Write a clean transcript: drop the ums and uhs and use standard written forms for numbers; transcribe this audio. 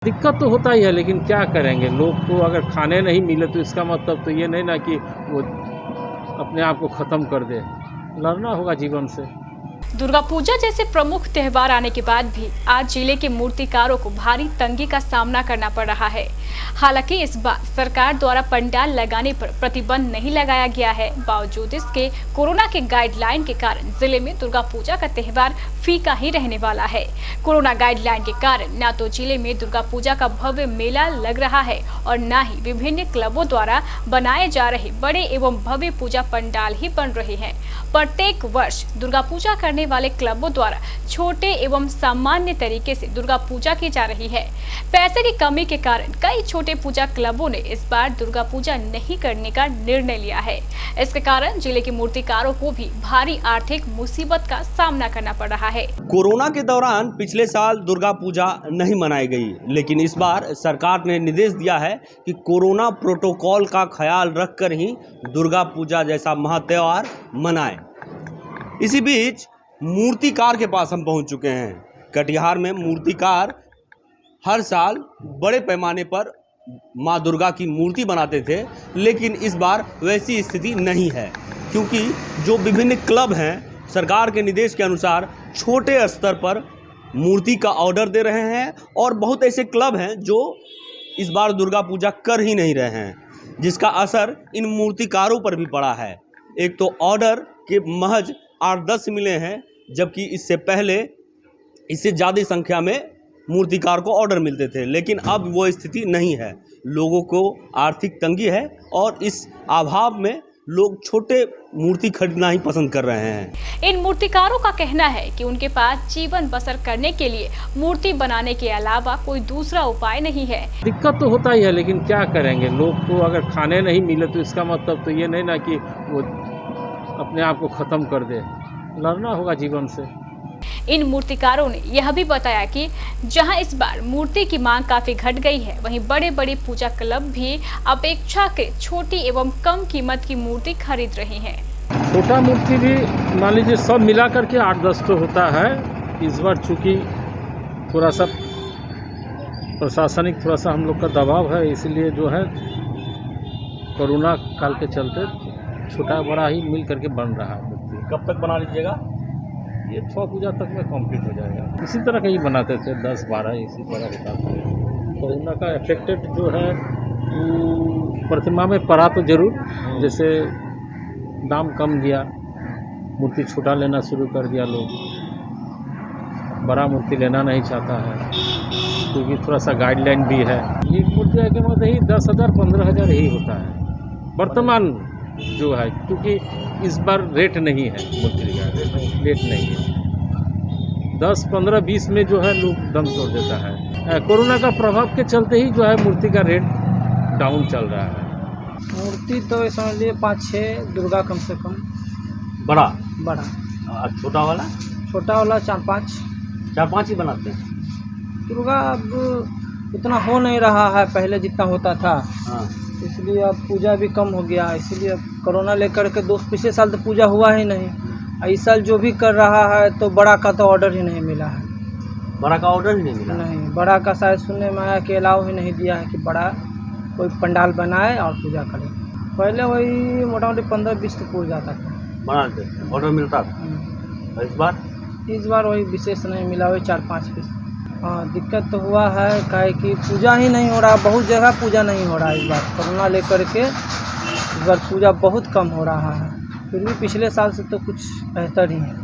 दिक्कत तो होता ही है, लेकिन क्या करेंगे। लोग को अगर खाने नहीं मिले तो इसका मतलब तो ये नहीं ना कि वो अपने आप को ख़त्म कर दे। लड़ना होगा जीवन से। दुर्गा पूजा जैसे प्रमुख त्योहार आने के बाद भी आज जिले के मूर्तिकारों को भारी तंगी का सामना करना पड़ रहा है। हालांकि इस बार सरकार द्वारा पंडाल लगाने पर प्रतिबंध नहीं लगाया गया है। बावजूद इसके कोरोना के गाइडलाइन के कारण जिले में दुर्गा पूजा का त्योहार फीका ही रहने वाला है। कोरोना गाइडलाइन के कारण न तो जिले में दुर्गा पूजा का भव्य मेला लग रहा है और न ही विभिन्न क्लबों द्वारा बनाए जा रहे बड़े एवं भव्य पूजा पंडाल ही बन रहे हैं। प्रत्येक वर्ष दुर्गा पूजा करने वाले क्लबों द्वारा छोटे एवं सामान्य तरीके से दुर्गा पूजा की जा रही है। पैसे की कमी के कारण कई छोटे पूजा क्लबों ने इस बार दुर्गा पूजा नहीं करने का निर्णय लिया है। इसके कारण जिले के मूर्तिकारों को भी भारी आर्थिक मुसीबत का सामना करना पड़ रहा है। कोरोना के दौरान पिछले साल दुर्गा पूजा नहीं मनाई गई, लेकिन इस बार सरकार ने निर्देश दिया है कि कोरोना प्रोटोकॉल का ख्याल रखकर ही दुर्गा पूजा जैसा महात्योहार मनाएं। इसी बीच मूर्तिकार के पास हम पहुंच चुके हैं। कटिहार में मूर्तिकार हर साल बड़े पैमाने पर माँ दुर्गा की मूर्ति बनाते थे, लेकिन इस बार वैसी स्थिति नहीं है, क्योंकि जो विभिन्न क्लब हैं सरकार के निर्देश के अनुसार छोटे स्तर पर मूर्ति का ऑर्डर दे रहे हैं और बहुत ऐसे क्लब हैं जो इस बार दुर्गा पूजा कर ही नहीं रहे हैं, जिसका असर इन मूर्तिकारों पर भी पड़ा है। एक तो ऑर्डर के महज 8-10 मिले हैं, जबकि इससे पहले इससे ज़्यादा संख्या में मूर्तिकार को ऑर्डर मिलते थे, लेकिन अब वो स्थिति नहीं है। लोगों को आर्थिक तंगी है और इस अभाव में लोग छोटे मूर्ति खरीदना ही पसंद कर रहे हैं। इन मूर्तिकारों का कहना है कि उनके पास जीवन बसर करने के लिए मूर्ति बनाने के अलावा कोई दूसरा उपाय नहीं है। दिक्कत तो होता ही है, लेकिन क्या करेंगे। लोग को अगर खाने नहीं मिले तो इसका मतलब तो ये नहीं ना कि वो अपने आप को ख़त्म कर दे। लड़ना होगा जीवन से। इन मूर्तिकारों ने यह भी बताया कि जहां इस बार मूर्ति की मांग काफी घट गई है, वहीं बड़े बड़े पूजा क्लब भी अपेक्षा के छोटी एवं कम कीमत की मूर्ति खरीद रहे हैं। छोटा मूर्ति भी मान लीजिए सब मिला करके 8-10 तो होता है। इस बार चूँकि थोड़ा सा प्रशासनिक थोड़ा सा हम लोग का दबाव है, इसलिए जो है कोरोना काल के चलते छोटा बड़ा ही मिल करके बन रहा है मूर्ति। कब तक बना लीजिएगा? ये 6 पूजा तक में कंप्लीट हो जाएगा। इसी तरह का ही बनाते थे, 10-12 इसी तरह होता था। कोरोना का इफेक्टेड जो है प्रतिमा में पड़ा तो जरूर, जैसे दाम कम गया, मूर्ति छोटा लेना शुरू कर दिया, लोग बड़ा मूर्ति लेना नहीं चाहता है, क्योंकि थोड़ा सा गाइडलाइन भी है। ये मूर्ति के मतलब ही 10,000 15,000 ही होता है वर्तमान जो है, क्योंकि इस बार रेट नहीं है मूर्ति का, रेट नहीं है। 10, 15, 20 में जो है लोग दम तोड़ देता है। कोरोना का प्रभाव के चलते ही जो है मूर्ति का रेट डाउन चल रहा है। मूर्ति तो समझ लिए 5-6 दुर्गा कम से कम। बड़ा छोटा वाला 4-5 ही बनाते हैं। दुर्गा अब उतना हो नहीं रहा है पहले जितना होता था। हाँ। इसलिए अब पूजा भी कम हो गया, इसलिए अब कोरोना लेकर के पिछले साल तो पूजा हुआ ही नहीं। इस साल जो भी कर रहा है तो बड़ा का तो ऑर्डर ही नहीं मिला है। बड़ा का ऑर्डर ही नहीं मिला? नहीं, बड़ा का शायद सुनने में आया कि अलाउ ही नहीं दिया है कि बड़ा कोई पंडाल बनाए और पूजा करे। पहले वही मोटा मोटी 15-20 तो पूज जाता था, बनाते ऑर्डर मिलता था। इस बार वही विशेष नहीं मिला, वही 4-5 पीस। हाँ, दिक्कत तो हुआ है, काहे कि पूजा ही नहीं हो रहा, बहुत जगह पूजा नहीं हो रहा। इस बार कोरोना लेकर के इस बार पूजा बहुत कम हो रहा है, फिर भी पिछले साल से तो कुछ बेहतर ही है।